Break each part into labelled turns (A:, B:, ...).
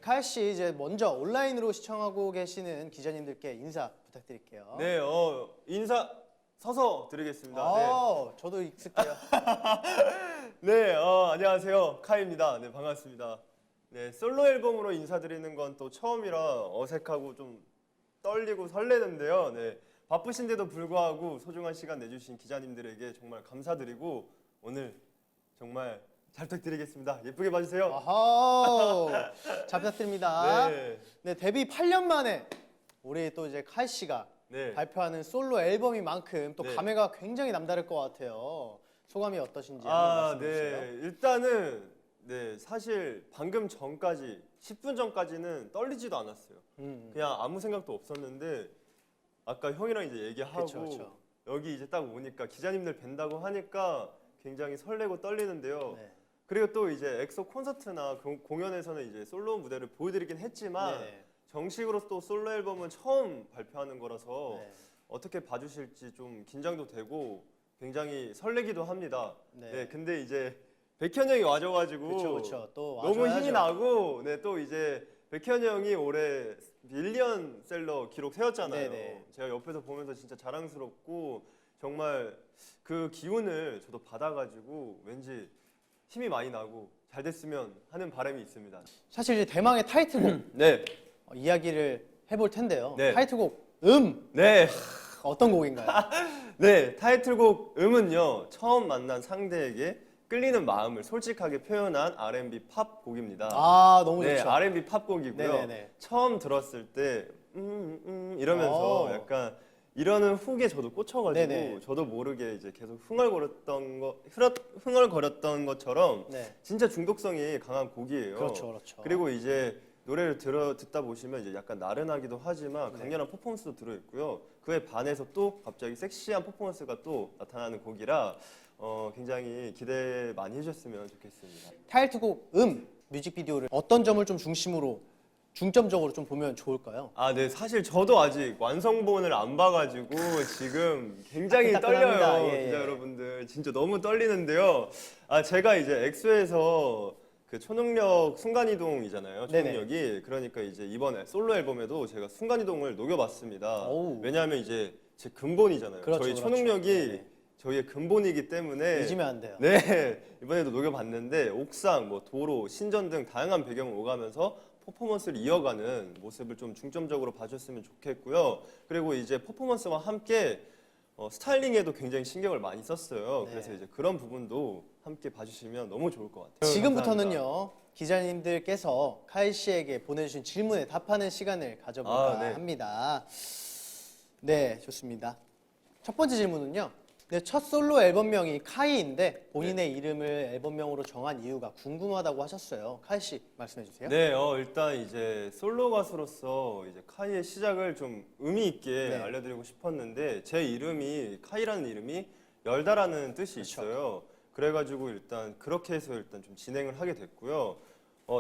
A: 카이 씨 이제 먼저 온라인으로 시청하고 계시는 기자님들께 인사 부탁드릴게요.
B: 네, 인사 서서 드리겠습니다.
A: 저도 익숙해요.
B: 네, 안녕하세요. 카이입니다. 네, 반갑습니다. 네, 솔로 앨범으로 인사드리는 건 또 처음이라 어색하고 좀 떨리고 설레는데요. 네, 바쁘신데도 불구하고 소중한 시간 내주신 기자님들에게 정말 감사드리고 오늘 정말 잘 부탁드리겠습니다. 예쁘게 봐주세요.
A: 아하, 잘 부탁드립니다.
B: 네.
A: 네, 데뷔 8년 만에 우리 또 이제 카이 씨가
B: 네.
A: 발표하는 솔로 앨범인 만큼 또
B: 네.
A: 감회가 굉장히 남다를 것 같아요. 소감이 어떠신지 한번 말씀해 주세요.
B: 네. 일단은 네, 사실 방금 전까지 10분 전까지는 떨리지도 않았어요. 그냥 아무 생각도 없었는데 아까 형이랑 이제 얘기하고
A: 그쵸.
B: 여기 이제 딱 오니까 기자님들 뵌다고 하니까 굉장히 설레고 떨리는데요.
A: 네.
B: 그리고 또 이제 엑소 콘서트나 공연에서는 이제 솔로 무대를 보여드리긴 했지만
A: 네.
B: 정식으로 또 솔로 앨범은 처음 발표하는 거라서
A: 네.
B: 어떻게 봐주실지 좀 긴장도 되고 굉장히 설레기도 합니다.
A: 네.
B: 네, 근데 이제 백현 형이 와줘가지고
A: 그쵸. 또
B: 너무
A: 와줘야죠.
B: 힘이 나고, 네, 또 이제 백현 형이 올해 밀리언셀러 기록 세웠잖아요.
A: 네네.
B: 제가 옆에서 보면서 진짜 자랑스럽고 정말 그 기운을 저도 받아가지고 왠지 힘이 많이 나고 잘 됐으면 하는 바람이 있습니다.
A: 사실 이제 대망의 타이틀곡
B: 네,
A: 이야기를 해볼 텐데요.
B: 네.
A: 타이틀곡
B: 네,
A: 어떤 곡인가요?
B: 네. 타이틀곡 음은요, 처음 만난 상대에게 끌리는 마음을 솔직하게 표현한 R&B 팝 곡입니다.
A: 너무
B: 네,
A: 좋죠.
B: R&B 팝 곡이고요.
A: 네네네.
B: 처음 들었을 때 이러면서 약간 이러는 훅에 저도 꽂혀가지고
A: 네네.
B: 저도 모르게 이제 계속 흥얼거렸던 것처럼
A: 네.
B: 진짜 중독성이 강한 곡이에요.
A: 그렇죠.
B: 그리고 이제 노래를 듣다 보시면 이제 약간 나른하기도 하지만 강렬한 퍼포먼스도 들어있고요. 그에 반해서 또 갑자기 섹시한 퍼포먼스가 또 나타나는 곡이라 굉장히 기대 많이 해주셨으면 좋겠습니다.
A: 타이틀곡 뮤직비디오를 어떤 점을 좀 중점적으로 좀 보면 좋을까요?
B: 네, 사실 저도 아직 완성본을 안 봐가지고 지금 굉장히
A: 따끈따끈합니다.
B: 떨려요.
A: 예,
B: 기자
A: 예.
B: 여러분들 진짜 너무 떨리는데요. 제가 이제 엑소에서 그 초능력 순간이동이잖아요.
A: 네네.
B: 초능력이. 그러니까 이제 이번에 솔로 앨범에도 제가 순간이동을 녹여봤습니다.
A: 오우.
B: 왜냐하면 이제 제 근본이잖아요.
A: 그렇죠,
B: 저희
A: 그렇죠.
B: 초능력이
A: 네네.
B: 저희의 근본이기 때문에
A: 잊으면 안 돼요.
B: 네, 이번에도 녹여봤는데 옥상, 뭐 도로, 신전 등 다양한 배경을 오가면서 퍼포먼스를 이어가는 모습을 좀 중점적으로 봐줬으면 좋겠고요. 그리고 이제 퍼포먼스와 함께 스타일링에도 굉장히 신경을 많이 썼어요.
A: 네.
B: 그래서 이제 그런 부분도 함께 봐주시면 너무 좋을 것 같아요.
A: 지금부터는요, 기자님들께서 카이 씨에게 보내주신 질문에 답하는 시간을 가져볼까
B: 네.
A: 합니다. 네, 좋습니다. 첫 번째 질문은요. 네, 첫 솔로 앨범명이 카이인데 본인의 이름을 앨범명으로 정한 이유가 궁금하다고 하셨어요. 카이 씨 말씀해 주세요.
B: 네, 일단 이제 솔로 가수로서 이제 카이의 시작을 좀 의미 있게
A: 네.
B: 알려드리고 싶었는데 제 이름이 카이라는 이름이 열다라는 뜻이
A: 그렇죠.
B: 있어요. 그래가지고 일단 그렇게 해서 일단 좀 진행을 하게 됐고요.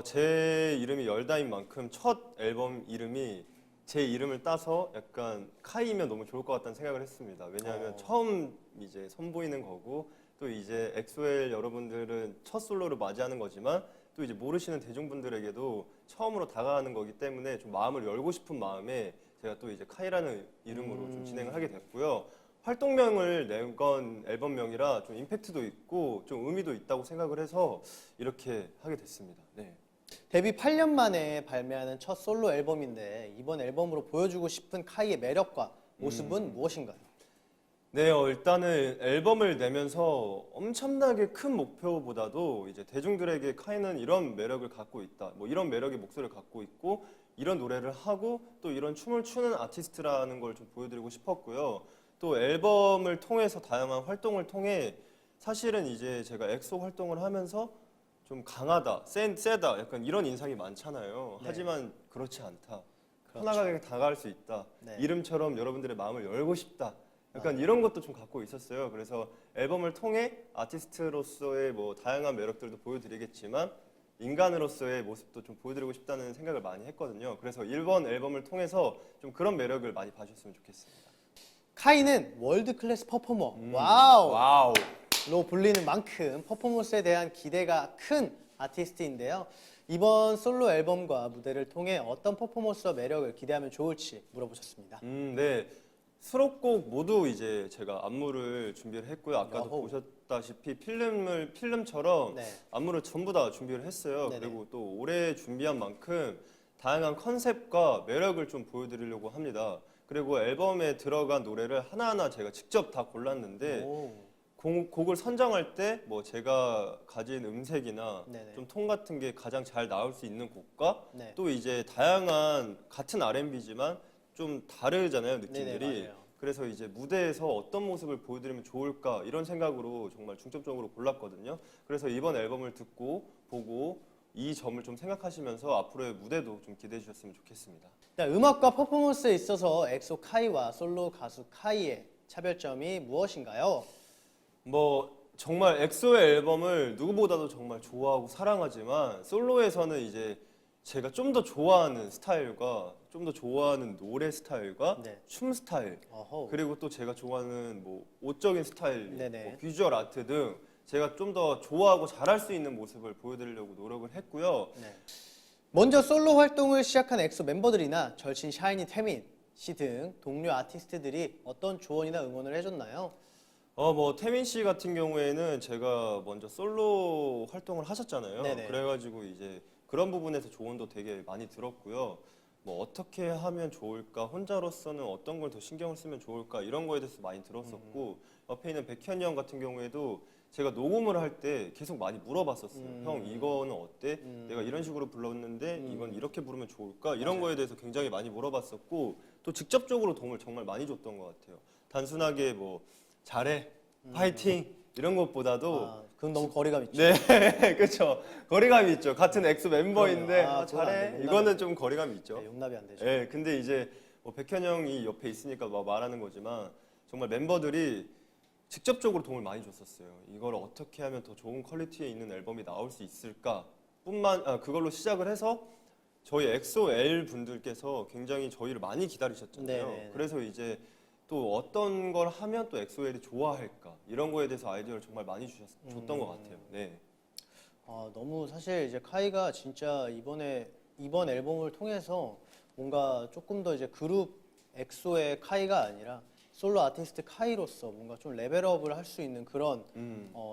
B: 제 이름이 열다인 만큼 첫 앨범 이름이 제 이름을 따서 약간 카이면 너무 좋을 것 같다는 생각을 했습니다. 왜냐하면 처음 이제 선보이는 거고 또 이제 엑소엘 여러분들은 첫 솔로를 맞이하는 거지만 또 이제 모르시는 대중분들에게도 처음으로 다가가는 거기 때문에 좀 마음을 열고 싶은 마음에 제가 또 이제 카이라는 이름으로 좀 진행을 하게 됐고요. 활동명을 낸 건 앨범명이라 좀 임팩트도 있고 좀 의미도 있다고 생각을 해서 이렇게 하게 됐습니다. 네.
A: 데뷔 8년 만에 발매하는 첫 솔로 앨범인데 이번 앨범으로 보여주고 싶은 카이의 매력과 모습은 무엇인가요?
B: 네, 일단은 앨범을 내면서 엄청나게 큰 목표보다도 이제 대중들에게 카이는 이런 매력을 갖고 있다. 뭐 이런 매력의 목소리를 갖고 있고 이런 노래를 하고 또 이런 춤을 추는 아티스트라는 걸 좀 보여드리고 싶었고요. 또 앨범을 통해서 다양한 활동을 통해 사실은 이제 제가 엑소 활동을 하면서 좀 강하다, 세다 약간 이런 인상이 많잖아요.
A: 네.
B: 하지만 그렇지 않다.
A: 그렇죠.
B: 편하게 다가갈 수 있다.
A: 네.
B: 이름처럼 여러분들의 마음을 열고 싶다. 약간 이런 것도 좀 갖고 있었어요. 그래서 앨범을 통해 아티스트로서의 뭐 다양한 매력들도 보여드리겠지만 인간으로서의 모습도 좀 보여드리고 싶다는 생각을 많이 했거든요. 그래서 이번 앨범을 통해서 좀 그런 매력을 많이 봐주셨으면 좋겠습니다.
A: 카이는 월드 클래스 퍼포머 와우!
B: 와우.
A: 로 불리는 만큼 퍼포먼스에 대한 기대가 큰 아티스트인데요. 이번 솔로 앨범과 무대를 통해 어떤 퍼포먼스와 매력을 기대하면 좋을지 물어보셨습니다.
B: 네. 수록곡 모두 이제 제가 안무를 준비를 했고요. 아까도
A: 야호.
B: 보셨다시피 필름처럼
A: 네.
B: 안무를 전부 다 준비를 했어요.
A: 네네.
B: 그리고 또 올해 준비한 만큼 다양한 컨셉과 매력을 좀 보여드리려고 합니다. 그리고 앨범에 들어간 노래를 하나하나 제가 직접 다 골랐는데
A: 오.
B: 곡을 선정할 때 뭐 제가 가진 음색이나
A: 네네.
B: 좀 톤 같은 게 가장 잘 나올 수 있는 곡과
A: 네.
B: 또 이제 다양한 같은 R&B지만 좀 다르잖아요, 느낌들이.
A: 네네, 맞아요.
B: 그래서 이제 무대에서 어떤 모습을 보여드리면 좋을까 이런 생각으로 정말 중점적으로 골랐거든요. 그래서 이번 앨범을 듣고 보고 이 점을 좀 생각하시면서 앞으로의 무대도 좀 기대해 주셨으면 좋겠습니다.
A: 자, 음악과 퍼포먼스에 있어서 엑소 카이와 솔로 가수 카이의 차별점이 무엇인가요?
B: 뭐 정말 엑소의 앨범을 누구보다도 정말 좋아하고 사랑하지만 솔로에서는 이제 제가 좀 더 좋아하는 스타일과 좀 더 좋아하는 노래 스타일과
A: 네.
B: 춤 스타일
A: 어허.
B: 그리고 또 제가 좋아하는 뭐 옷적인 스타일,
A: 네네.
B: 뭐 비주얼 아트 등 제가 좀 더 좋아하고 잘할 수 있는 모습을 보여드리려고 노력을 했고요.
A: 네. 먼저 솔로 활동을 시작한 엑소 멤버들이나 절친 샤이니 태민 씨 등 동료 아티스트들이 어떤 조언이나 응원을 해줬나요?
B: 뭐 태민 씨 같은 경우에는 제가 먼저 솔로 활동을 하셨잖아요.
A: 네네.
B: 그래가지고 이제 그런 부분에서 조언도 되게 많이 들었고요. 뭐 어떻게 하면 좋을까, 혼자로서는 어떤 걸 더 신경을 쓰면 좋을까 이런 거에 대해서 많이 들었었고 옆에 있는 백현이 형 같은 경우에도 제가 녹음을 할 때 계속 많이 물어봤었어요. 형 이거는 어때? 내가 이런 식으로 불렀는데 이건 이렇게 부르면 좋을까? 이런 거에 대해서 굉장히 많이 물어봤었고 또 직접적으로 도움을 정말 많이 줬던 것 같아요. 단순하게 뭐 잘해, 파이팅 이런 것보다도
A: 아, 그건 너무 거리감 있죠.
B: 네, 그렇죠. 거리감이 있죠. 같은 엑소 멤버인데
A: 그럼요. 아,
B: 아,
A: 그건 안
B: 잘해.
A: 돼. 용납이
B: 이거는 좀 거리감이 있죠.
A: 네, 용납이 안 되죠.
B: 예, 근데 이제 뭐 백현 형이 옆에 있으니까 막 말하는 거지만 정말 멤버들이 직접적으로 도움을 많이 줬었어요. 이걸 어떻게 하면 더 좋은 퀄리티에 있는 앨범이 나올 수 있을까? 그걸로 시작을 해서 저희 엑소 L 분들께서 굉장히 저희를 많이 기다리셨잖아요.
A: 네네네.
B: 그래서 이제 또 어떤 걸 하면 또 엑소엘이 좋아할까 이런 거에 대해서 아이디어를 정말 많이 줬던 것 같아요. 네.
A: 아, 너무 사실 이제 카이가 진짜 이번 앨범을 통해서 뭔가 조금 더 이제 그룹 엑소의 카이가 아니라 솔로 아티스트 카이로서 뭔가 좀 레벨업을 할 수 있는 그런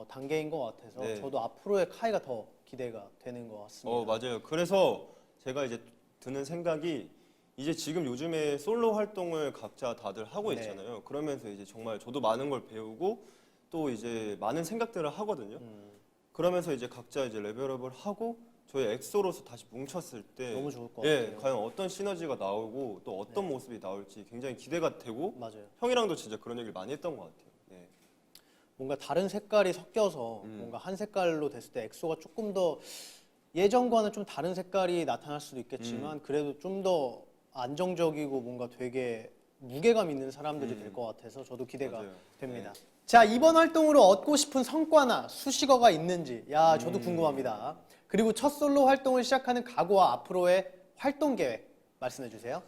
A: 단계인 것 같아서
B: 네.
A: 저도 앞으로의 카이가 더 기대가 되는 것 같습니다.
B: 맞아요. 그래서 제가 이제 드는 생각이 이제 지금 요즘에 솔로 활동을 각자 다들 하고
A: 네.
B: 있잖아요. 그러면서 이제 정말 저도 많은 걸 배우고 또 이제 많은 생각들을 하거든요. 그러면서 이제 각자 이제 레벨업을 하고 저희 엑소로서 다시 뭉쳤을 때
A: 너무 좋을 것
B: 예,
A: 같아요.
B: 과연 어떤 시너지가 나오고 또 어떤
A: 네.
B: 모습이 나올지 굉장히 기대가 되고
A: 맞아요.
B: 형이랑도 진짜 그런 얘기를 많이 했던 것 같아요. 네.
A: 뭔가 다른 색깔이 섞여서 뭔가 한 색깔로 됐을 때 엑소가 조금 더 예전과는 좀 다른 색깔이 나타날 수도 있겠지만 그래도 좀 더 안정적이고 뭔가 되게 무게감 있는 사람들이 될 것 같아서 저도 기대가
B: 맞아요.
A: 됩니다. 자, 이번 활동으로 얻고 싶은 성과나 수식어가 있는지 야, 저도 궁금합니다. 그리고 첫 솔로 활동을 시작하는 각오와 앞으로의 활동 계획 말씀해 주세요.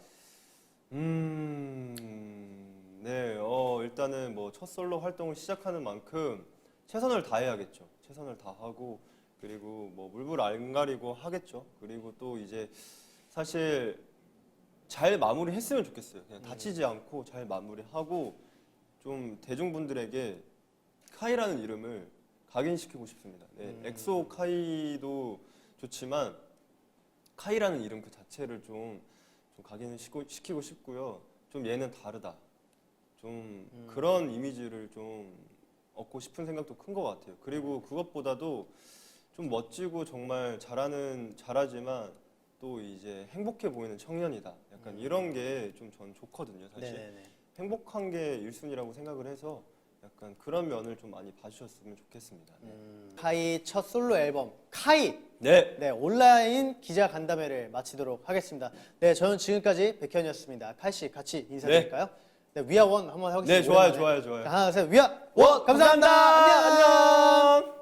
B: 네, 일단은 뭐 첫 솔로 활동을 시작하는 만큼 최선을 다해야겠죠. 최선을 다하고 그리고 뭐 물불 안 가리고 하겠죠. 그리고 또 이제 사실 잘 마무리했으면 좋겠어요. 그냥 다치지 않고 잘 마무리하고 좀 대중분들에게 카이라는 이름을 각인시키고 싶습니다. 네, 엑소 카이도 좋지만 카이라는 이름 그 자체를 좀 각인을 시키고 싶고요. 좀 얘는 다르다. 좀 그런 이미지를 좀 얻고 싶은 생각도 큰 것 같아요. 그리고 그것보다도 좀 멋지고 정말 잘하지만 또 이제 행복해 보이는 청년이다. 약간 이런 게 좀 전 좋거든요, 사실.
A: 네네네.
B: 행복한 게 1순위라고 생각을 해서 약간 그런 면을 좀 많이 봐주셨으면 좋겠습니다. 네.
A: 카이 첫 솔로 앨범 카이
B: 네.
A: 네, 온라인 기자 간담회를 마치도록 하겠습니다. 네, 저는 지금까지 백현이었습니다. 카이 씨 같이 인사드릴까요? 네, 위아원 한번 해보겠습니다.
B: 네, 좋아요,
A: 오랜만에.
B: 좋아요.
A: 자, 하나, 둘, 셋, 위아원! 감사합니다. 안녕, 안녕.